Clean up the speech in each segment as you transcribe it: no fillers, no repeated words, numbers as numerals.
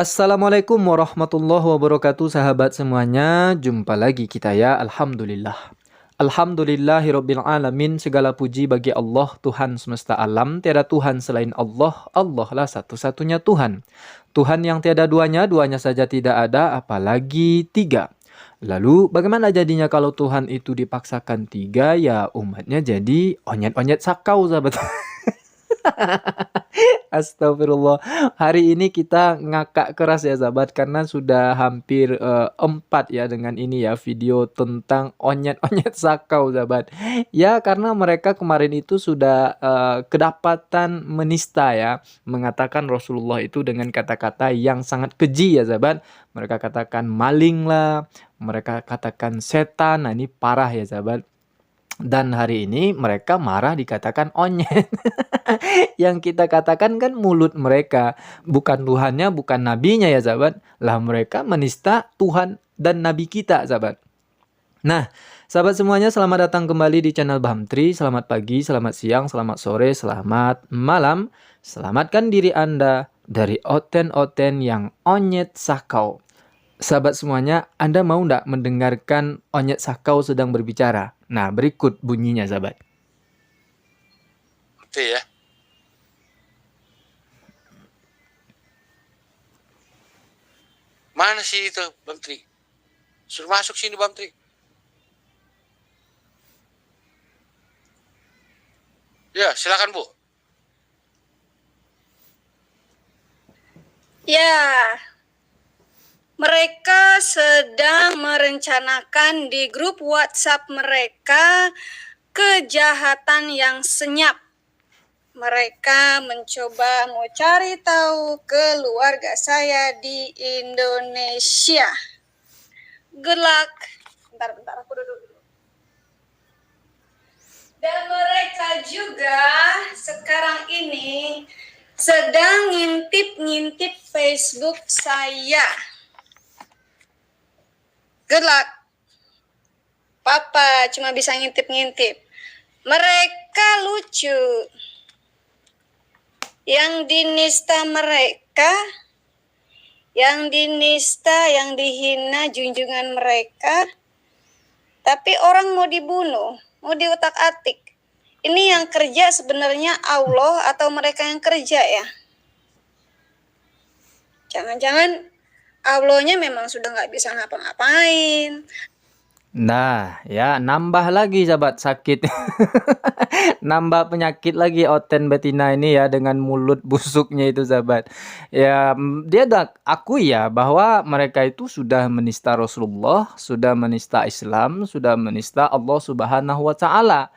Assalamualaikum warahmatullahi wabarakatuh sahabat semuanya. Jumpa lagi kita ya. Alhamdulillah. Alhamdulillahirabbil alamin. Segala puji bagi Allah Tuhan semesta alam. Tiada Tuhan selain Allah. Allah lah satu-satunya Tuhan. Tuhan yang tiada duanya, duanya saja tidak ada, apalagi tiga. Lalu bagaimana jadinya kalau Tuhan itu dipaksakan tiga? Ya umatnya jadi onyet-onyet sakau sahabat. Astagfirullah. Hari ini kita ngakak keras ya sahabat karena sudah hampir 4 ya dengan ini ya video tentang onyet-onyet sakau sahabat. Ya karena mereka kemarin itu sudah kedapatan menista ya, mengatakan Rasulullah itu dengan kata-kata yang sangat keji ya sahabat. Mereka katakan maling lah, mereka katakan setan. Nah ini parah ya sahabat. Dan hari ini mereka marah dikatakan onyet. Yang kita katakan kan mulut mereka, bukan Tuhannya, bukan nabinya ya sahabat. Lah mereka menista Tuhan dan nabi kita sahabat. Nah, sahabat semuanya selamat datang kembali di channel Bahamtri. Selamat pagi, selamat siang, selamat sore, selamat malam. Selamatkan diri Anda dari oten-oten yang onyet sakau. Sahabat semuanya, Anda mau ndak mendengarkan onyet sakau sedang berbicara? Nah, berikut bunyinya sahabat. Itu ya. Mana sih itu Bang Tri? Suruh masuk sini Bang Tri. Ya, silakan Bu. Ya, mereka sedang merencanakan di grup WhatsApp mereka kejahatan yang senyap. Mereka mencoba mau cari tahu keluarga saya di Indonesia. Good luck. Bentar, aku duduk dulu. Dan mereka juga sekarang ini sedang ngintip-ngintip Facebook saya. Good luck. Papa cuma bisa ngintip-ngintip. Mereka lucu. Yang dinista mereka, yang dinista, yang dihina junjungan mereka. Tapi orang mau dibunuh, mau diutak-atik. Ini yang kerja sebenarnya Allah atau mereka yang kerja ya? Jangan-jangan Allahnya memang sudah nggak bisa ngapa-ngapain. Nah, ya nambah lagi sahabat sakit. Nambah penyakit lagi oten betina ini ya dengan mulut busuknya itu sahabat. Ya, dia dah akui ya bahwa mereka itu sudah menista Rasulullah, sudah menista Islam, sudah menista Allah Subhanahu wa taala.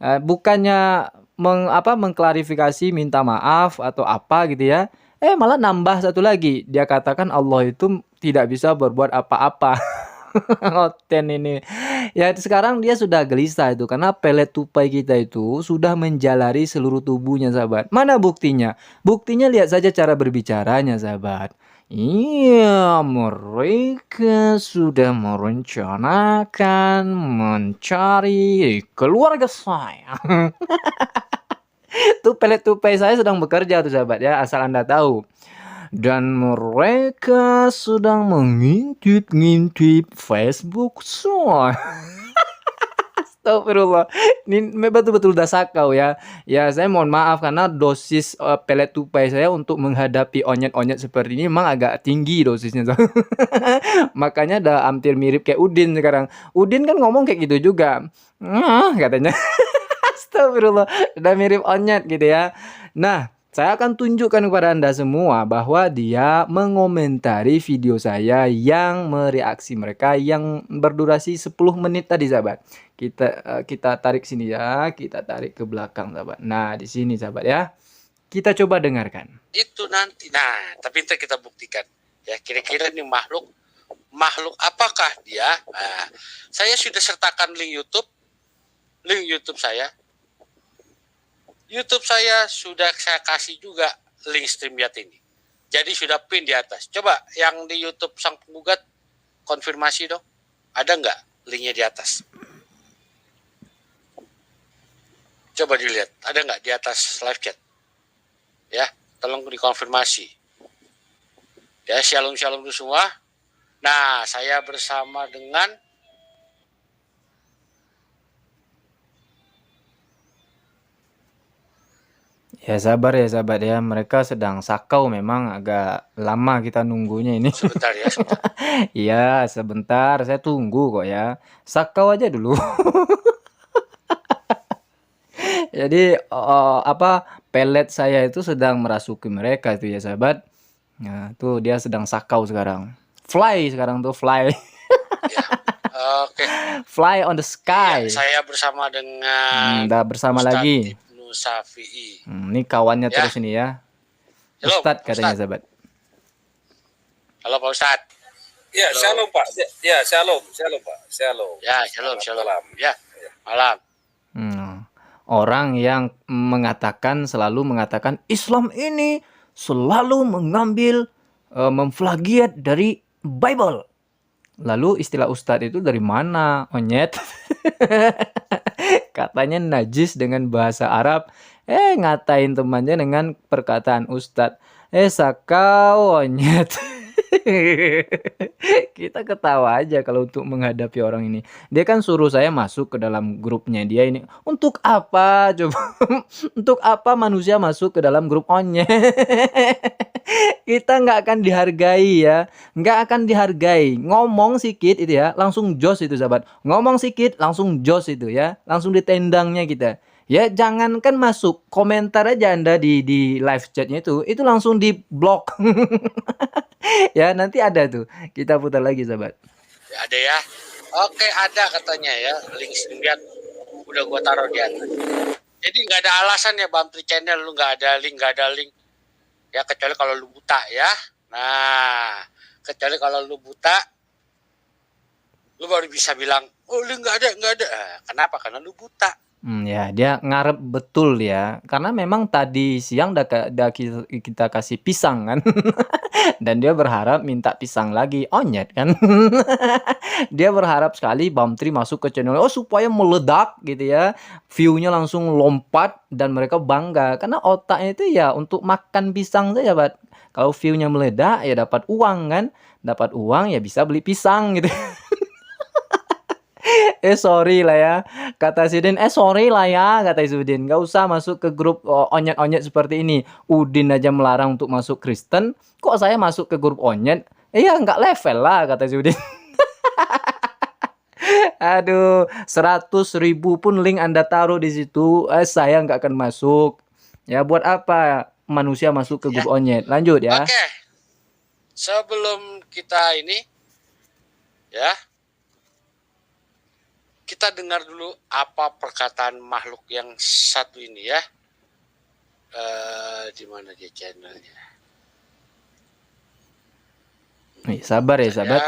Bukannya mengklarifikasi minta maaf atau apa gitu ya. Malah nambah satu lagi. Dia katakan Allah itu tidak bisa berbuat apa-apa. Oten ini. Ya sekarang dia sudah gelisah itu karena pelet tupai kita itu sudah menjalari seluruh tubuhnya sahabat. Mana buktinya? Buktinya lihat saja cara berbicaranya sahabat. Iya, mereka sudah merencanakan mencari keluarga saya. Tuh pelet tupai saya sedang bekerja tuh sahabat ya, asal Anda tahu. Dan mereka sedang mengintip-ngintip Facebook semua. Astagfirullah. Ini betul-betul udah sakau ya. Ya saya mohon maaf karena dosis pelet tupai saya untuk menghadapi onyet-onyet seperti ini memang agak tinggi dosisnya. Makanya udah hampir mirip kayak Udin sekarang. Udin kan ngomong kayak gitu juga. Katanya. Astagfirullah. Udah mirip onyet gitu ya. Nah, saya akan tunjukkan kepada Anda semua bahwa dia mengomentari video saya yang mereaksi mereka yang berdurasi 10 menit tadi sahabat. Kita tarik sini ya, kita tarik ke belakang sahabat. Nah, di sini sahabat ya. Kita coba dengarkan. Itu nanti. Nah, tapi nanti kita buktikan. Ya, kira-kira ini makhluk apakah dia? Nah, saya sudah sertakan link YouTube saya. YouTube saya sudah saya kasih juga link StreamYard ini. Jadi sudah pin di atas. Coba yang di YouTube sang penggugat konfirmasi dong. Ada nggak linknya di atas? Coba dilihat. Ada nggak di atas live chat? Ya, tolong dikonfirmasi. Ya, shalom shalom dulu semua. Nah, saya bersama dengan Ya sabar ya, mereka sedang sakau, memang agak lama kita nunggunya ini. sebentar ya, sebentar. Iya, sebentar, saya tunggu kok ya. Sakau aja dulu. Jadi pelet saya itu sedang merasuki mereka itu ya sahabat. Nah, tuh dia sedang sakau sekarang. Fly sekarang tuh, fly. Ya. Oke. Fly on the sky. Iya, saya bersama dengan Udah bersama Ustadz lagi. Ibnu Syafi'i. Ini kawannya Ya. terus ini ya. Halo, Ustadz katanya Ustadz. sahabat. Halo Pak Ustadz. Ya, Halo. shalom Pak. Ya, shalom Pak. Shalom. Ya, shalom shalom. Malam. Ya, malam. Orang yang selalu mengatakan Islam ini selalu mengambil memplagiat dari Bible. Lalu istilah ustadz itu dari mana, Onyet? Katanya najis dengan bahasa Arab. Ngatain temannya dengan perkataan ustadz. Sakau, Onyet. Kita ketawa aja kalau untuk menghadapi orang ini. Dia kan suruh saya masuk ke dalam grupnya dia ini. Untuk apa coba? Untuk apa manusia masuk ke dalam grup Onyet? Kita nggak akan dihargai ya. Nggak akan dihargai. Ngomong sikit itu ya, langsung jos itu sahabat. Ngomong sikit, langsung jos itu ya. Langsung ditendangnya kita. Ya jangankan masuk, komentar aja Anda di live chatnya itu langsung di blok. Ya nanti ada tuh, kita putar lagi sahabat. Ya, ada ya. Oke, ada katanya ya. Link lihat udah gua taruh di atas. Jadi nggak ada alasan ya Bamtri Channel lu nggak ada link. Ya kecuali kalau lu buta ya. Nah, kecuali kalau lu buta, lu baru bisa bilang, oh link nggak ada. Kenapa? Karena lu buta. Ya dia ngarep betul ya, karena memang tadi siang kita kasih pisang kan. Dan dia berharap minta pisang lagi, Onyet kan. Dia berharap sekali Bamtri masuk ke channel supaya meledak gitu ya, view-nya langsung lompat dan mereka bangga karena otaknya itu ya untuk makan pisang saja Bat. Kalau view-nya meledak ya dapat uang kan, dapat uang ya bisa beli pisang gitu. Sorry lah ya, kata Sidin. Sorry lah ya, kata Sudin. Gak usah masuk ke grup onyet-onyet seperti ini. Udin aja melarang untuk masuk Kristen. Kok saya masuk ke grup onyet? Ya nggak level lah, kata Sudin. Aduh, 100.000 pun link Anda taruh di situ, saya nggak akan masuk. Ya buat apa manusia masuk ke grup onyet? Lanjut ya. Oke. Sebelum kita ini, ya. Kita dengar dulu apa perkataan makhluk yang satu ini ya. Di mana dia channelnya? Sabar ya sahabat.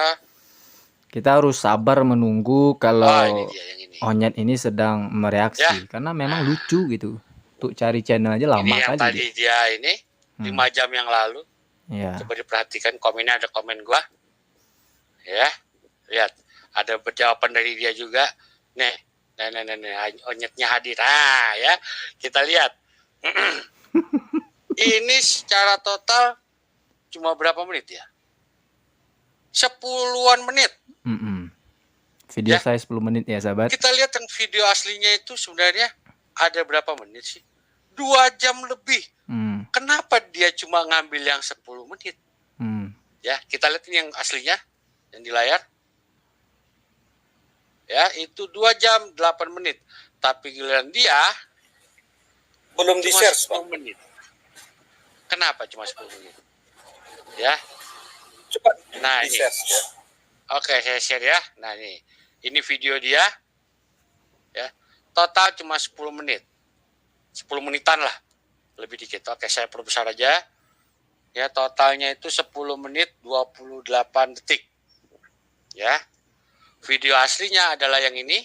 Kita harus sabar menunggu kalau ini dia, yang ini. Onyet ini sedang mereaksi ya. Karena memang lucu gitu. Untuk cari channel aja lama ini yang kali. Tadi dia ini 5 jam yang lalu. Ya. Coba diperhatikan komennya, ada komen gua. Ya, lihat ada jawaban dari dia juga. Nih, Onyetnya hadir. Ya, kita lihat. Ini secara total cuma berapa menit ya? 10-an menit. Video saya 10 menit ya sahabat. Kita lihat yang video aslinya itu sebenarnya ada berapa menit sih? 2 jam lebih. Kenapa dia cuma ngambil yang 10 menit? Ya, kita lihat ini yang aslinya, yang di layar. Ya, itu 2 jam 8 menit. Tapi giliran dia belum cuma di-share 10 menit. Kenapa cuma 10 menit? Ya. Coba Nah, ini. di-share. Oke, saya share ya. Nah, ini video dia. Ya. Total cuma 10 menit. 10 menitan lah. Lebih dikit. Oke, saya perbesar aja. Ya, totalnya itu 10 menit 28 detik. Ya. Video aslinya adalah yang ini.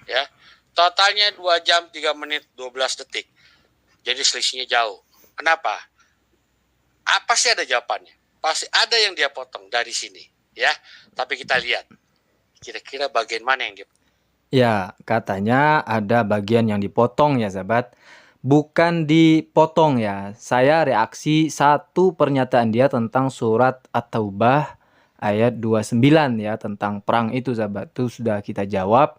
Ya. Totalnya 2 jam 3 menit 12 detik. Jadi selisihnya jauh. Kenapa? Apa sih ada jawabannya? Pasti ada yang dia potong dari sini, ya. Tapi kita lihat. Kira-kira bagian mana yang dia. Ya, katanya ada bagian yang dipotong ya sahabat. bukan dipotong ya. Saya reaksi satu pernyataan dia tentang surat At-Taubah ayat 29 ya, tentang perang itu sahabat. Itu sudah kita jawab.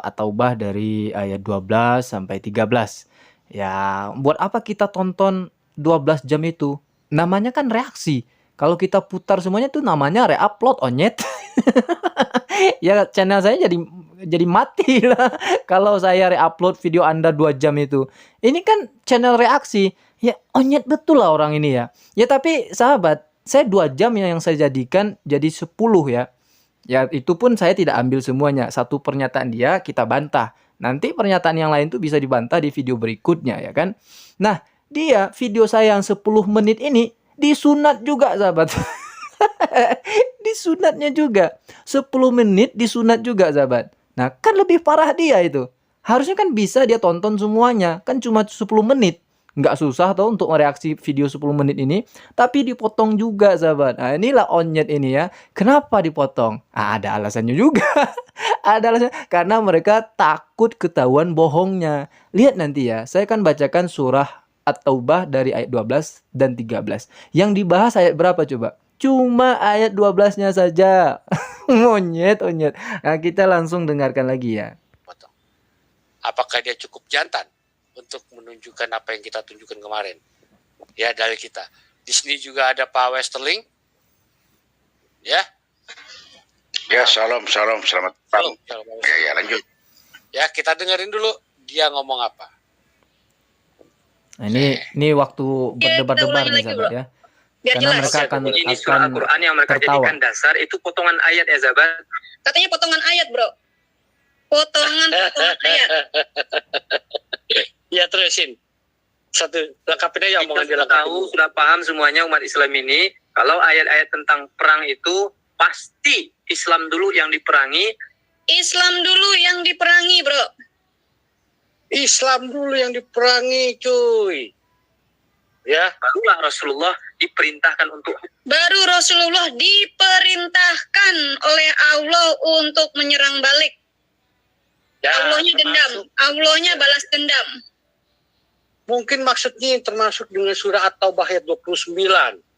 At-Taubah dari ayat 12 sampai 13. Ya, buat apa kita tonton 12 jam itu? Namanya kan reaksi. Kalau kita putar semuanya tuh namanya re-upload onyet. Ya channel saya jadi mati lah kalau saya re-upload video Anda 2 jam itu. Ini kan channel reaksi. Ya onyet betul lah orang ini ya. Ya tapi sahabat, saya 2 jam yang saya jadikan jadi 10 ya. Ya itu pun saya tidak ambil semuanya. Satu pernyataan dia kita bantah. Nanti pernyataan yang lain tuh bisa dibantah di video berikutnya ya kan. Nah, dia video saya yang 10 menit ini disunat juga sahabat. Disunatnya juga. 10 menit disunat juga sahabat. Nah kan lebih parah dia itu. Harusnya kan bisa dia tonton semuanya. Kan cuma 10 menit. Nggak susah tau untuk mereaksi video 10 menit ini. Tapi dipotong juga sahabat. Nah inilah onyet ini ya. Kenapa dipotong? Ada alasannya juga. Ada alasannya. Karena mereka takut ketahuan bohongnya. Lihat nanti ya. Saya akan bacakan surah At-Taubah dari ayat 12 dan 13. Yang dibahas ayat berapa coba? Cuma ayat 12-nya saja. Monyet. Nah, kita langsung dengarkan lagi ya. Potong. Apakah dia cukup jantan untuk menunjukkan apa yang kita tunjukkan kemarin? Ya, dari kita. Di sini juga ada Pak Westerling. Ya. Ya, shalom, selamat pagi. Ya, lanjut. Ya, kita dengerin dulu dia ngomong apa. Nah, ini waktu berdebar-debar nih sahabat ya. Biar Karena jelas. mereka akan ini surah Al-Quran yang mereka tertawa. jadikan dasar itu potongan ayat ya sahabat. Katanya potongan ayat, bro. Potongan ayat. Ya, terusin. Satu, lengkapin aja omongan dia. Kita tahu, sudah paham semuanya umat Islam ini, kalau ayat-ayat tentang perang itu pasti Islam dulu yang diperangi. Islam dulu yang diperangi, bro. Islam dulu yang diperangi, cuy. Ya, Barulah Rasulullah diperintahkan untuk Baru Rasulullah diperintahkan oleh Allah untuk menyerang balik. ya Allahnya dendam. Allahnya balas dendam. mungkin maksudnya termasuk dengan surah At-Taubah ayat 29.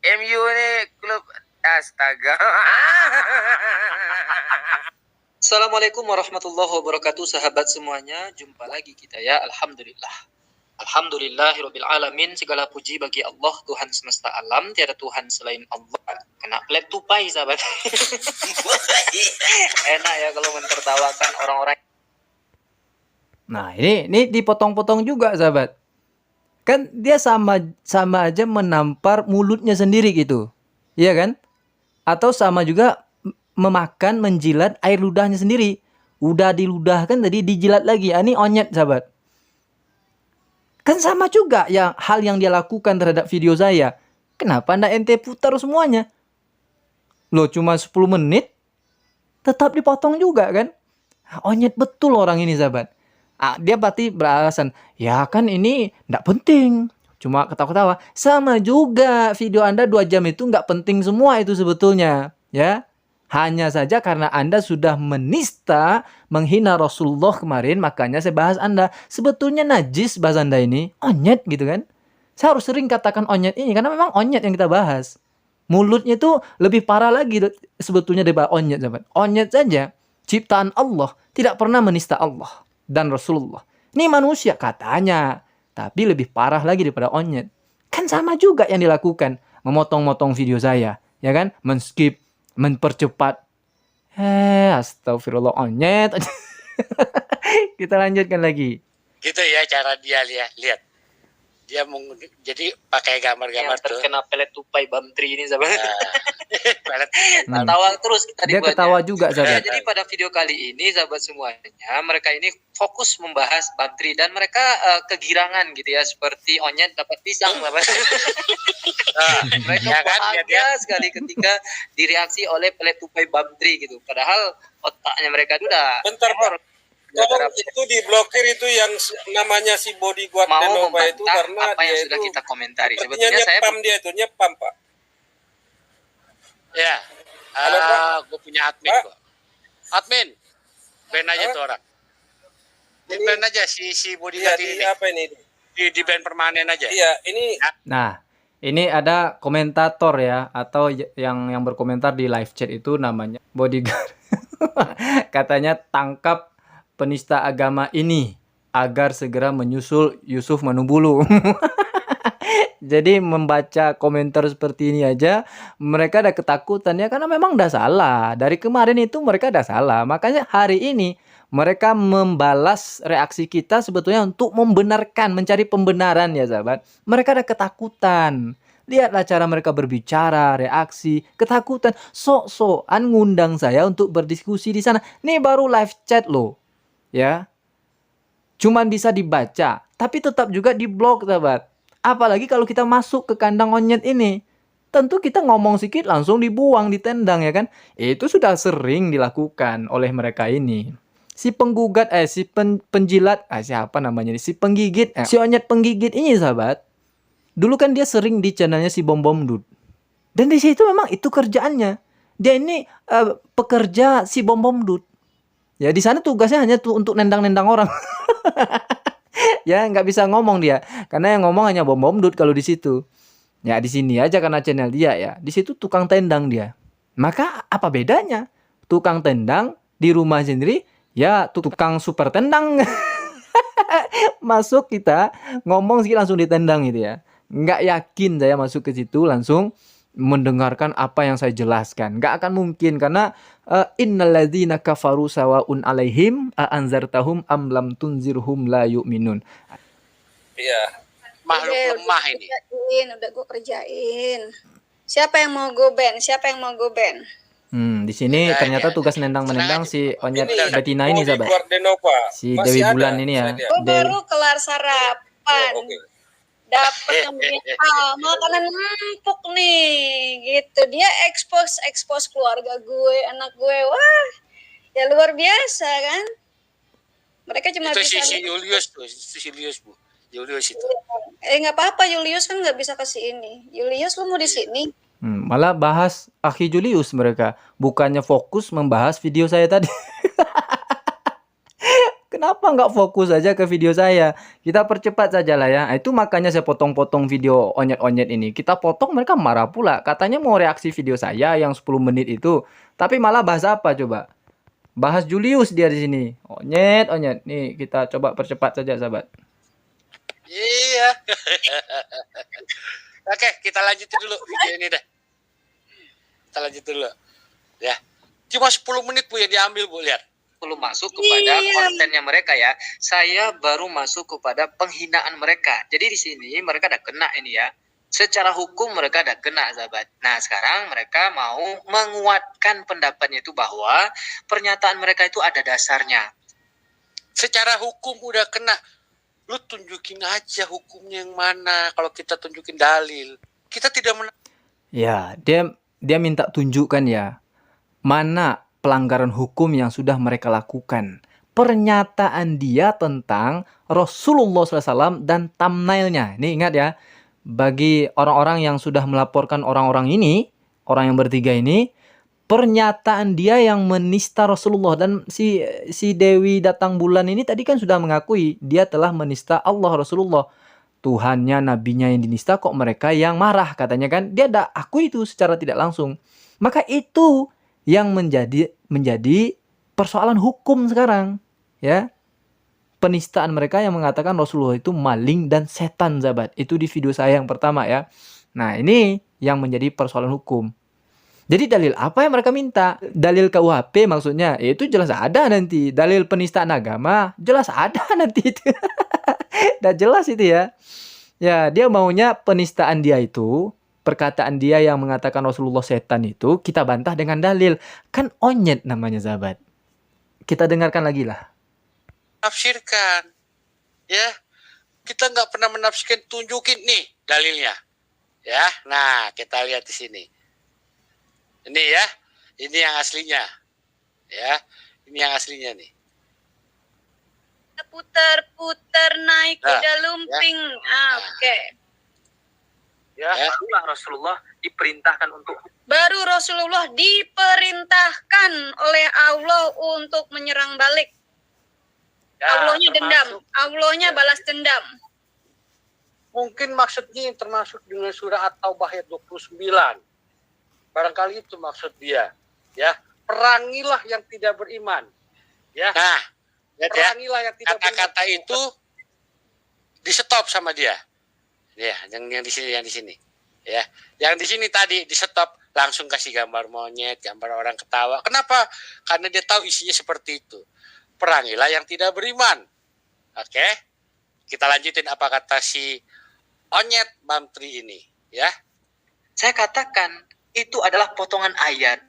MU ini klub astaga. Assalamualaikum warahmatullahi wabarakatuh sahabat semuanya. Jumpa lagi kita ya. Alhamdulillahirabbil alamin. Segala puji bagi Allah Tuhan semesta alam. Tiada Tuhan selain Allah. Kena pelet tupai sahabat. Enak ya kalau mentertawakan orang-orang. Nah, ini dipotong-potong juga sahabat. Kan dia sama aja menampar mulutnya sendiri gitu. Iya kan? Atau sama juga memakan, menjilat air ludahnya sendiri. Udah diludahkan tadi dijilat lagi. Ini onyet sahabat. Kan sama juga ya hal yang dia lakukan terhadap video saya. Kenapa anda ente putar semuanya? Loh cuma 10 menit tetap dipotong juga kan? Onyet betul orang ini sahabat. Dia berarti beralasan, ya kan ini nggak penting. Cuma ketawa-ketawa. Sama juga video Anda 2 jam itu nggak penting semua itu sebetulnya. Ya. Hanya saja karena Anda sudah menista, menghina Rasulullah kemarin, makanya saya bahas Anda. Sebetulnya najis bahas Anda ini. Onyet gitu kan. Saya harus sering katakan onyet ini, karena memang onyet yang kita bahas. Mulutnya itu lebih parah lagi sebetulnya daripada onyet. Sahabat. Onyet saja, ciptaan Allah, tidak pernah menista Allah dan Rasulullah. Ini manusia katanya, tapi lebih parah lagi daripada onyet. Kan sama juga yang dilakukan. Memotong-motong video saya, ya kan? Men-skip, mempercepat. Astagfirullah onyet. Kita lanjutkan lagi. Gitu ya cara dia lihat. Dia jadi pakai gambar-gambar yang terkena pelet tupai Bamtri ini sahabat. pelet. Ketawa terus kita Dia dibuatnya. ketawa juga sahabat. Jadi pada video kali ini sahabat semuanya, mereka ini fokus membahas Bamtri dan mereka kegirangan gitu ya, seperti onyet dapat pisang sahabat. Mereka Ya kan, bahagia sekali ketika direaksi oleh pelet tupai Bamtri gitu. Padahal otaknya mereka itu udah Bentar, Pak. Kalau itu diblokir itu yang namanya si bodyguard mau Denova itu membantah karena apa yang dia sudah itu kita komentari. sepertinya Sebetulnya saya nyepam dia itu nyepam Pak. Ya. Halo, Pak. Gue punya admin Pak. kok. Admin. Ban aja tuh orang. Ban aja si Iya bodyguard di ini. apa ini? di band permanen aja. Iya, ini Nah, ini ada komentator ya, atau yang berkomentar di live chat itu namanya Bodyguard. Katanya tangkap penista agama ini agar segera menyusul Yusuf Manubulu. Jadi membaca komentar seperti ini aja mereka ada ketakutan ya, karena memang udah salah. Dari kemarin itu mereka udah salah. Makanya hari ini mereka membalas reaksi kita sebetulnya untuk membenarkan, mencari pembenaran ya sahabat. Mereka ada ketakutan. Lihatlah cara mereka berbicara, reaksi, ketakutan. Sok-sokan ngundang saya untuk berdiskusi di sana. Nih baru live chat loh. Ya. Cuman bisa dibaca, tapi tetap juga di-blok sahabat. Apalagi kalau kita masuk ke kandang monyet ini. Tentu kita ngomong sedikit langsung dibuang, ditendang ya kan. Itu sudah sering dilakukan oleh mereka ini. Si penggugat, penjilat, siapa namanya ini? Si penggigit, si onyet penggigit ini sahabat. Dulu kan dia sering di channelnya si Bom Bom Dut. Dan di situ memang itu kerjaannya. Dia ini pekerja si Bom Bom Dut. Ya di sana tugasnya hanya tuh untuk nendang-nendang orang. Ya nggak bisa ngomong dia, karena yang ngomong hanya Bom Bom Dut kalau di situ. Ya di sini aja karena channel dia ya. Di situ tukang tendang dia. Maka apa bedanya? Tukang tendang di rumah sendiri, ya tukang super tendang. Masuk kita ngomong sih langsung ditendang gitu ya. Nggak yakin saya masuk ke situ langsung mendengarkan apa yang saya jelaskan. Nggak akan mungkin karena innalladzina kafaru sawaun alaihim a anzartahum am lam tunzirhum la yu'minun. iya. Makhluk lemah ini. Udah gue kerjain. Siapa yang mau gue ban? Siapa yang mau gue ban? Di sini ternyata tugas nendang-menendang si Onyet Betina ini sahabat. Si Dewi Bulan ini ya. Gue baru kelar sarapan. Dapat makanan empuk nih gitu. Dia expose keluarga gue, anak gue. Wah, ya luar biasa kan. Mereka cuma itu bisa si Julius tuh, si Julius Bu. Julius itu. nggak apa-apa, Julius kan nggak bisa ke sini. Julius lu mau di sini? Malah bahas Akhi Julius mereka, bukannya fokus membahas video saya tadi. Kenapa nggak fokus aja ke video saya? Kita percepat saja lah ya. Itu makanya saya potong-potong video onyet-onyet ini. Kita potong, mereka marah pula. Katanya mau reaksi video saya yang 10 menit itu. Tapi malah bahas apa coba? Bahas Julius dia di sini. Onyet. Nih kita coba percepat saja sahabat. Iya. Oke, kita lanjutin dulu video ini dah. Kita lanjut dulu. Ya. Cuma 10 menit Bu yang diambil Bu, lihat. Belum masuk kepada kontennya mereka ya. Saya baru masuk kepada penghinaan mereka. Jadi di sini mereka ada kena ini ya. Secara hukum mereka ada kena sahabat. Nah sekarang mereka mau menguatkan pendapatnya itu bahwa pernyataan mereka itu ada dasarnya. Secara hukum udah kena. Lu tunjukin aja hukumnya yang mana. Kalau kita tunjukin dalil, kita tidak Ya, dia minta tunjukkan ya. Mana pelanggaran hukum yang sudah mereka lakukan. Pernyataan dia tentang Rasulullah SAW dan thumbnailnya. Ini ingat ya, bagi orang-orang yang sudah melaporkan orang-orang ini, orang yang bertiga ini, pernyataan dia yang menista Rasulullah. Dan si Dewi Datang Bulan ini tadi kan sudah mengakui dia telah menista Allah Rasulullah. Tuhannya, nabinya yang dinista, kok mereka yang marah katanya kan. Dia ada akui itu secara tidak langsung. Maka itu yang menjadi persoalan hukum sekarang ya, penistaan mereka yang mengatakan Rasulullah itu maling dan setan sahabat. Itu di video saya yang pertama ya. Nah ini yang menjadi persoalan hukum. Jadi dalil apa yang mereka minta? Dalil KUHP maksudnya, itu jelas ada nanti. Dalil penistaan agama jelas ada nanti itu. Udah jelas itu ya. Ya dia maunya penistaan dia itu, perkataan dia yang mengatakan Rasulullah setan itu kita bantah dengan dalil. Kan onyet namanya sahabat. Kita dengarkan lagi lah. menafsirkan. Ya. Kita nggak pernah menafsirkan, tunjukin nih dalilnya. Ya. Nah, kita lihat di sini. Ini ya. Ini yang aslinya. Ya. Ini yang aslinya nih. Putar-putar naik kuda lumping. Ya. Oke. Ya, barulah Rasulullah diperintahkan untuk diperintahkan oleh Allah untuk menyerang balik. ya, Allahnya dendam. termasuk- Allahnya balas dendam. Mungkin maksudnya yang termasuk dengan surah At-Taubah ayat 29. Barangkali itu maksud dia. Ya, perangilah yang tidak beriman. Ya. Nah, perangilah yang tidak beriman. Kata-kata itu di stop sama dia. Ya, yang di sini. Ya, yang di sini tadi di stop, langsung kasih gambar monyet, gambar orang ketawa. Kenapa? Karena dia tahu isinya seperti itu. Perangilah yang tidak beriman. Oke, kita lanjutin apa kata si Onyet Bamtri ini, ya. Saya katakan itu adalah potongan ayat.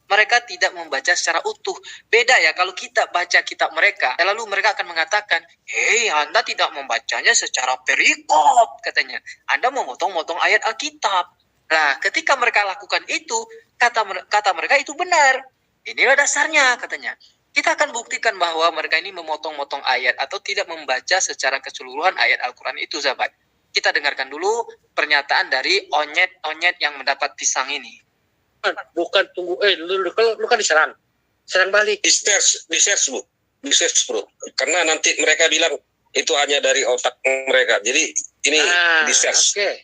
Mereka tidak membaca secara utuh. Beda ya kalau kita baca kitab mereka, lalu mereka akan mengatakan, "Hei, Anda tidak membacanya secara perikop," katanya. "Anda memotong-motong ayat Alkitab." Nah, ketika mereka lakukan itu, kata mereka itu benar. Inilah dasarnya, katanya. Kita akan buktikan bahwa mereka ini memotong-motong ayat atau tidak membaca secara keseluruhan ayat Al-Quran itu, sahabat. Kita dengarkan dulu pernyataan dari Onyet yang mendapat pisang ini. Bukan tunggu, lu kan diserang balik. Di search bro. Karena nanti mereka bilang itu hanya dari otak mereka. Jadi ini di search. Okay.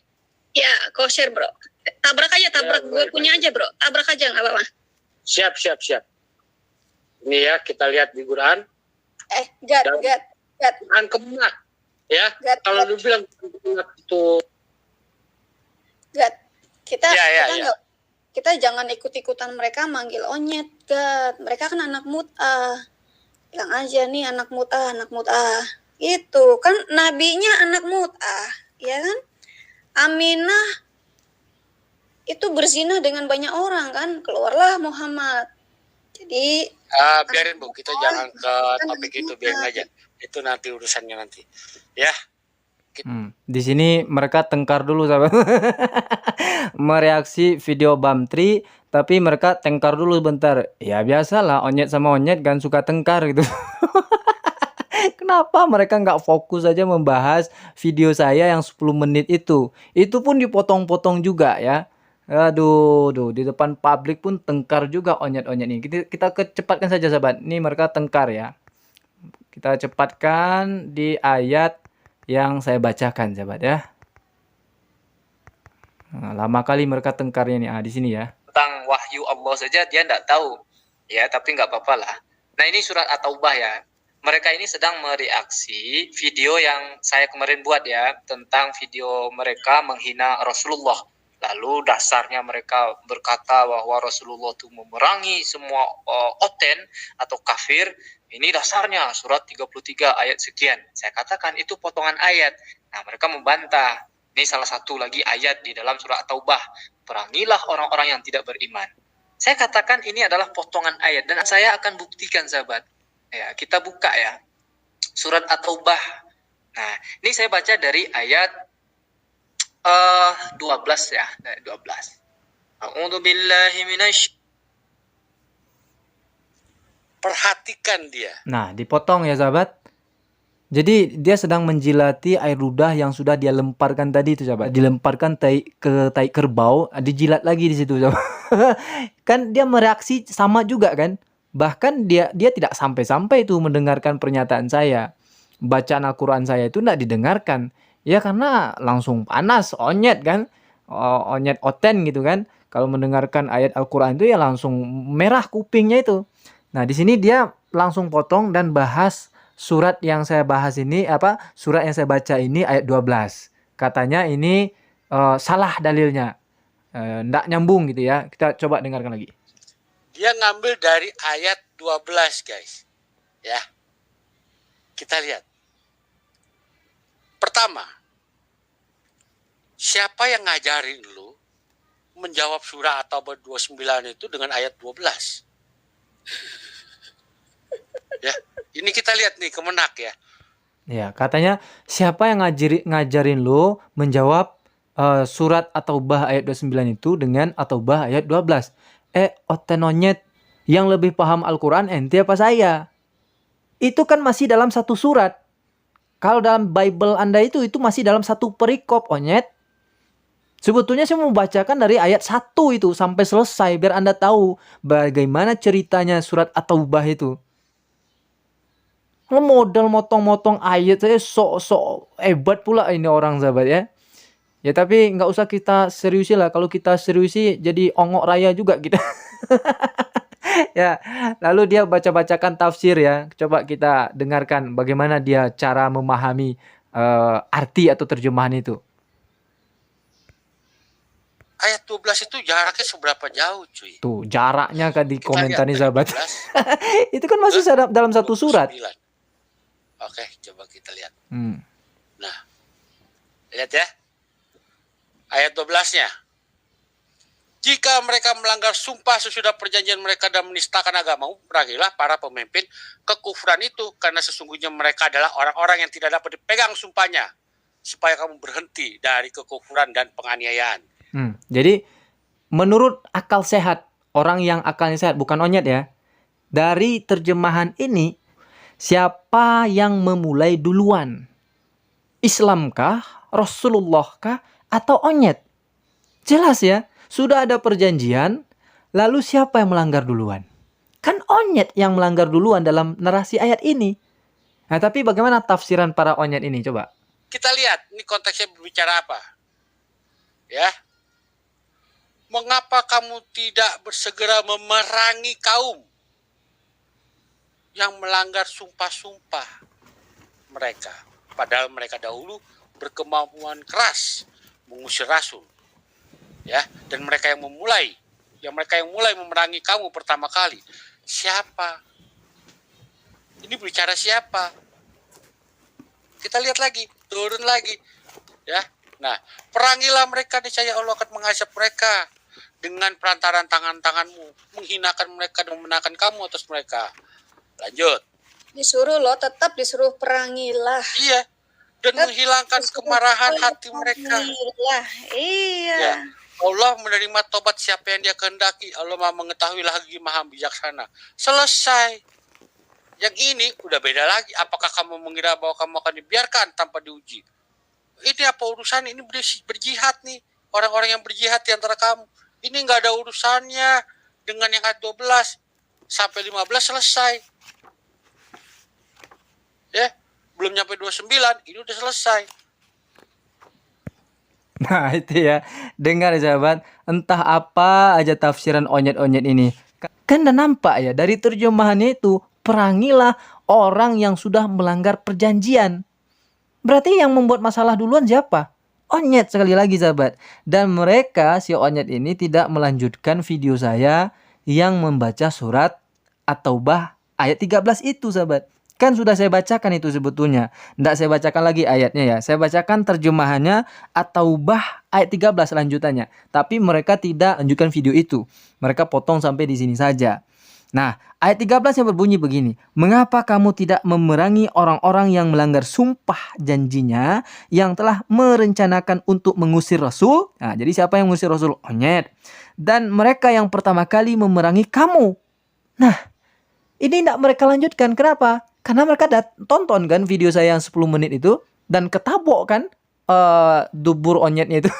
Ya, kau share bro. Tabrak aja, Ya, gue punya aja bro. Tabrak aja nggak apa-apa. Siap. Ini ya kita lihat di Quran. Gad. Quran kemenak. Ya. Kalau lu bilang kemenak itu. Gad. Ya. Kita jangan ikut-ikutan mereka manggil Onyet, Gad. Mereka kan anak mut'ah. Bilang aja nih anak mut'ah. Itu kan nabinya anak mut'ah, ya kan? Aminah itu berzina dengan banyak orang kan, keluarlah Muhammad. Jadi biarin Bu, kita jangan ke topik itu, biarin aja. Itu nanti urusannya nanti. Ya. Di sini mereka tengkar dulu, sahabat. Mereaksi video Bamtri, tapi mereka tengkar dulu bentar. Ya biasalah, Onyet sama Onyet kan suka tengkar gitu. Kenapa mereka nggak fokus aja membahas video saya yang 10 menit itu? Itu pun dipotong-potong juga ya. Aduh, di depan publik pun tengkar juga Onyet-Onyet ini. Kita cepatkan saja, sahabat. Ini mereka tengkar ya. Kita cepatkan di ayat yang saya bacakan, sahabat ya. Nah, lama kali mereka tengkarnya nih. Di sini ya. Tentang wahyu Allah saja dia tidak tahu. Ya, tapi nggak apa-apa lah. Nah, ini surat At-Taubah ya. Mereka ini sedang mereaksi video yang saya kemarin buat ya, tentang video mereka menghina Rasulullah. Lalu dasarnya mereka berkata bahwa Rasulullah itu memerangi semua oten atau kafir. Ini dasarnya surat 33 ayat sekian. Saya katakan itu potongan ayat. Nah, mereka membantah. Ini salah satu lagi ayat di dalam surat Taubah. Perangilah orang-orang yang tidak beriman. Saya katakan ini adalah potongan ayat. Dan saya akan buktikan, sahabat. Ya, kita buka ya. Surat At-Taubah. Nah, ini saya baca dari ayat 12 ya. 12. A'udzubillahi minasy. Perhatikan dia. Nah, dipotong ya, sahabat. Jadi dia sedang menjilati air ludah yang sudah dia lemparkan tadi itu, sahabat. Dilemparkan ke tai kerbau, dijilat lagi di situ, sahabat. Kan dia mereaksi sama juga kan? Bahkan dia tidak sampai-sampai itu mendengarkan pernyataan saya. Bacaan Al-Quran saya itu tidak didengarkan. Ya karena langsung panas, Onyet kan. Onyet oten gitu kan. Kalau mendengarkan ayat Al-Quran itu ya langsung merah kupingnya itu. Nah, di sini dia langsung potong dan bahas surat yang saya bahas ini, surat yang saya baca ini ayat 12. Katanya ini salah dalilnya. Nggak nyambung gitu ya. Kita coba dengarkan lagi. Dia ngambil dari ayat 12, guys. Ya. Kita lihat. Pertama, siapa yang ngajarin lu menjawab surah At-Taubah 29 itu dengan ayat 12? Ya, ini kita lihat nih kemenak ya. Ya, katanya siapa yang ngajarin lu menjawab surat At-Taubah ayat 29 itu dengan At-Taubah ayat 12? Otenonyet yang lebih paham Al-Quran ente apa saya? Itu kan masih dalam satu surat. Kalau dalam Bible Anda itu masih dalam satu perikop, Onyet. Sebetulnya saya mau bacakan dari ayat 1 itu sampai selesai biar Anda tahu bagaimana ceritanya surat At-Taubah itu. modal motong-motong ayat saya sok-sok hebat pula ini orang sahabat ya. Ya tapi nggak usah kita seriusi lah. Kalau kita seriusi jadi ongok raya juga kita. Ya, lalu dia baca-bacakan tafsir ya. Coba kita dengarkan bagaimana dia cara memahami arti atau terjemahan itu. Ayat 12 itu jaraknya seberapa jauh, cuy? Tuh, jaraknya kan di Kita komentar nih lihat, sahabat. 12 Itu kan masih dalam satu surat. 29. Oke, coba kita lihat. Nah, lihat ya. Ayat 12-nya. Jika mereka melanggar sumpah sesudah perjanjian mereka dan menistakan agamamu, perangilah para pemimpin kekufuran itu, karena sesungguhnya mereka adalah orang-orang yang tidak dapat dipegang sumpahnya, supaya kamu berhenti dari kekufuran dan penganiayaan. Jadi menurut akal sehat, orang yang akalnya sehat, bukan onyet ya. Dari terjemahan ini, siapa yang memulai duluan? Islamkah, Rasulullahkah, atau onyet? Jelas ya, sudah ada perjanjian, lalu siapa yang melanggar duluan? Kan onyet yang melanggar duluan dalam narasi ayat ini. Nah, tapi bagaimana tafsiran para onyet ini? Coba. Kita lihat, ini konteksnya berbicara apa? Ya. Mengapa kamu tidak bersegera memerangi kaum yang melanggar sumpah-sumpah mereka? Padahal mereka dahulu berkemampuan keras mengusir rasul. Ya, dan mereka yang mulai memerangi kamu pertama kali. Siapa? Ini bicara siapa? Kita lihat lagi, turun lagi. Ya. Nah, perangilah mereka, niscaya Allah akan mengazab mereka dengan perantaran tangan-tanganmu, menghinakan mereka dan memenangkan kamu atas mereka. Lanjut. Disuruh loh, tetap disuruh perangilah. Iya. Dan menghilangkan kemarahan hati mereka. Iya. Ya. Allah menerima tobat siapa yang dia kehendaki. Allah maha mengetahui lagi, maha bijaksana. Selesai. Yang ini udah beda lagi. Apakah kamu mengira bahwa kamu akan dibiarkan tanpa diuji? Ini apa urusan? Ini berjihad nih. Orang-orang yang berjihad di antara kamu. Ini nggak ada urusannya dengan yang ayat 12 sampai 15 selesai. Ya, belum nyampe 29, ini udah selesai. Nah itu ya, dengar ya sahabat, entah apa aja tafsiran onyet-onyet ini. Kan udah nampak ya, dari terjemahannya itu, perangilah orang yang sudah melanggar perjanjian. Berarti yang membuat masalah duluan siapa? Onyet sekali lagi sahabat. Dan mereka, si onyet ini tidak melanjutkan video saya yang membaca surat At-Taubah ayat 13 itu sahabat. Kan sudah saya bacakan itu sebetulnya. Nggak saya bacakan lagi ayatnya ya. Saya bacakan terjemahannya At-Taubah ayat 13 lanjutannya. Tapi mereka tidak lanjutkan video itu. Mereka potong sampai di sini saja. Nah, ayat 13 yang berbunyi begini. Mengapa kamu tidak memerangi orang-orang yang melanggar sumpah janjinya yang telah merencanakan untuk mengusir Rasul? Nah, jadi siapa yang mengusir Rasul? Onyet. Dan mereka yang pertama kali memerangi kamu. Nah, ini tidak mereka lanjutkan. Kenapa? Karena mereka tonton kan video saya yang 10 menit itu. Dan ketabok kan dubur onyetnya itu.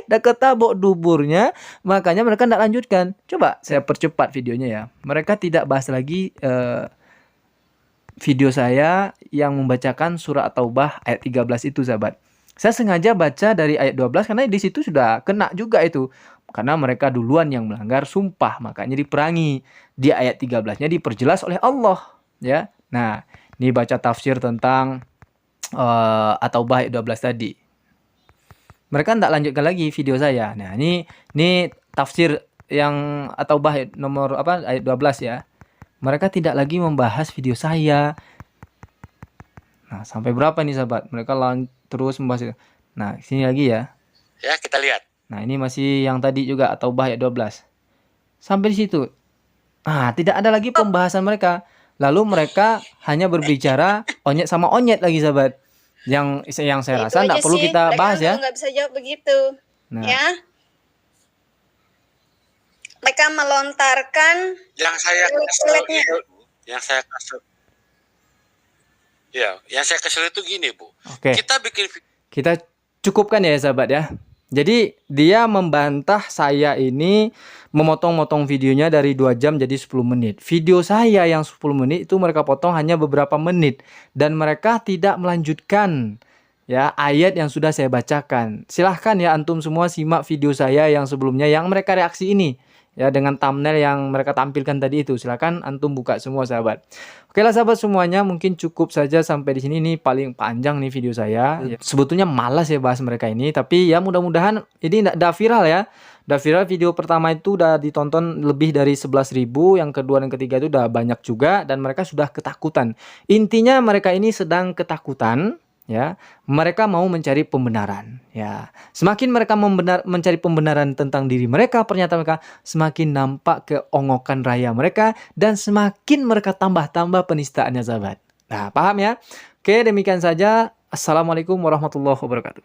Udah ketabok duburnya. Makanya mereka tidak lanjutkan. Coba saya percepat videonya ya. Mereka tidak bahas lagi video saya yang membacakan surah At-Taubah ayat 13 itu sahabat. Saya sengaja baca dari ayat 12 karena di situ sudah kena juga itu. Karena mereka duluan yang melanggar sumpah. Makanya diperangi. Di ayat 13-nya diperjelas oleh Allah. Ya, nah ini baca tafsir tentang At-Taubah ayat 12 tadi. Mereka tidak lanjutkan lagi video saya. Nah ini tafsir yang At-Taubah ayat nomor ayat 12 ya. Mereka tidak lagi membahas video saya. Nah sampai berapa nih sahabat? Mereka terus membahas itu. Nah sini lagi ya. Ya kita lihat. Nah ini masih yang tadi juga At-Taubah ayat 12. Sampai di situ. Ah tidak ada lagi pembahasan mereka. Lalu mereka hanya berbicara onyet sama onyet lagi sahabat. Yang saya rasa tidak perlu kita bahas ya. Nggak bisa jawab begitu. Nah. Ya. Mereka melontarkan yang saya kesel itu gini Bu. Oke. Kita bikin Kita cukupkan ya sahabat ya. Jadi dia membantah saya ini memotong-motong videonya dari 2 jam jadi 10 menit. Video saya yang 10 menit itu mereka potong hanya beberapa menit. Dan mereka tidak melanjutkan ya ayat yang sudah saya bacakan. Silahkan ya antum semua simak video saya yang sebelumnya yang mereka reaksi ini. Ya dengan thumbnail yang mereka tampilkan tadi itu. Silahkan antum buka semua sahabat. Oke lah sahabat semuanya, mungkin cukup saja sampai di sini. Ini paling panjang nih video saya. Sebetulnya malas ya bahas mereka ini, tapi ya mudah-mudahan ini udah viral ya. Udah viral, video pertama itu udah ditonton lebih dari 11.000, yang kedua dan ketiga itu udah banyak juga, dan mereka sudah ketakutan. Intinya mereka ini sedang ketakutan. Ya, mereka mau mencari pembenaran. Ya, semakin mereka mencari pembenaran tentang diri mereka, pernyataan mereka, semakin nampak keongokan raya mereka dan semakin mereka tambah-tambah penistaannya, sahabat. Nah, paham ya? Oke, demikian saja. Assalamualaikum warahmatullahi wabarakatuh.